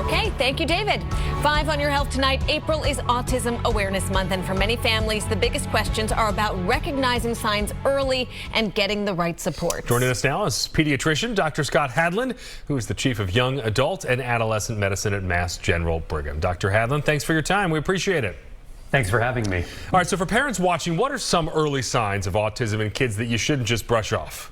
Okay, thank you, David. 5 on your health tonight. April is Autism Awareness Month, and for many families, the biggest questions are about recognizing signs early and getting the right support. Joining us now is pediatrician Dr. Scott Hadland, who is the chief of young adult and adolescent medicine at Mass General Brigham. Dr. Hadland, thanks for your time. We appreciate it. Thanks for having me. All right, so for parents watching, what are some early signs of autism in kids that you shouldn't just brush off?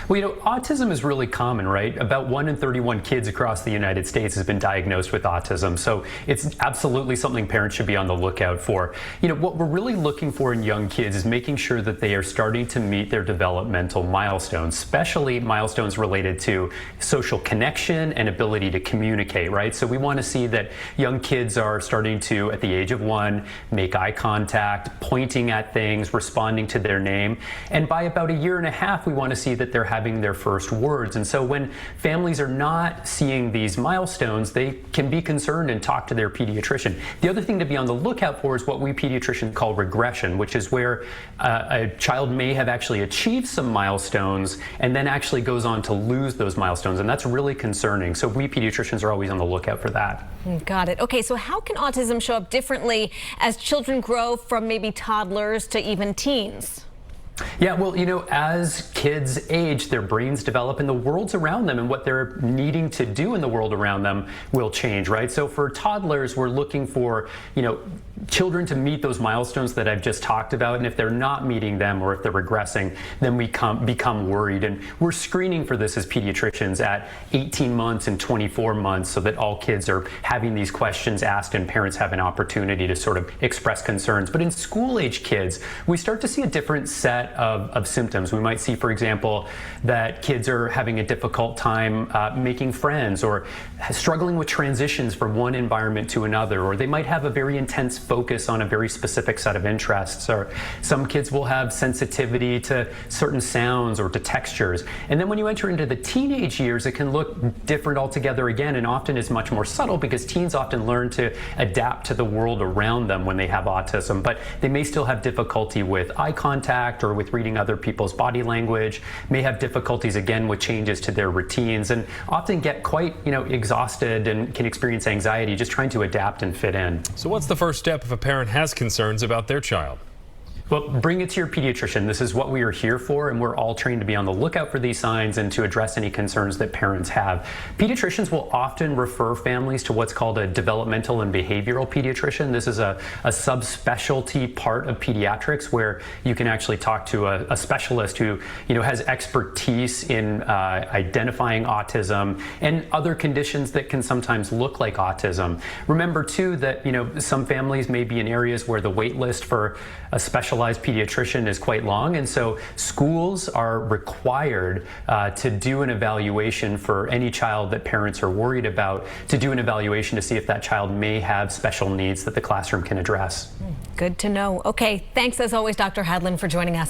Well, autism is really common, right? About 1 in 31 kids across the United States has been diagnosed with autism. So it's absolutely something parents should be on the lookout for. What we're really looking for in young kids is making sure that they are starting to meet their developmental milestones, especially milestones related to social connection and ability to communicate, right? So we want to see that young kids are starting to, at the age of 1, make eye contact, pointing at things, responding to their name. And by about 1.5 years, we want to see that they're having their first words. And so when families are not seeing these milestones, they can be concerned and talk to their pediatrician. The other thing to be on the lookout for is what we pediatricians call regression, which is where a child may have actually achieved some milestones and then actually goes on to lose those milestones. And that's really concerning. So we pediatricians are always on the lookout for that. Got it. Okay, so how can autism show up differently as children grow from maybe toddlers to even teens? Yeah, well, as kids age, their brains develop and the worlds around them and what they're needing to do in the world around them will change, right? So for toddlers, we're looking for, children to meet those milestones that I've just talked about. And if they're not meeting them or if they're regressing, then we become worried. And we're screening for this as pediatricians at 18 months and 24 months so that all kids are having these questions asked and parents have an opportunity to sort of express concerns. But in school-age kids, we start to see a different set of symptoms. We might see, for example, that kids are having a difficult time making friends or struggling with transitions from one environment to another, or they might have a very intense focus on a very specific set of interests, or some kids will have sensitivity to certain sounds or to textures. And then when you enter into the teenage years, it can look different altogether again, and often is much more subtle because teens often learn to adapt to the world around them when they have autism, but they may still have difficulty with eye contact or with reading other people's body language, may have difficulties again with changes to their routines, and often get quite exhausted and can experience anxiety just trying to adapt and fit in. So what's the first step if a parent has concerns about their child? Well, bring it to your pediatrician. This is what we are here for, and we're all trained to be on the lookout for these signs and to address any concerns that parents have. Pediatricians will often refer families to what's called a developmental and behavioral pediatrician. This is a subspecialty part of pediatrics where you can actually talk to a specialist who has expertise in identifying autism and other conditions that can sometimes look like autism. Remember too that some families may be in areas where the wait list for a specialized pediatrician is quite long, and so schools are required to do an evaluation for any child that parents are worried about, to do an evaluation to see if that child may have special needs that the classroom can address. Good to know. Okay, thanks as always, Dr. Hadland, for joining us.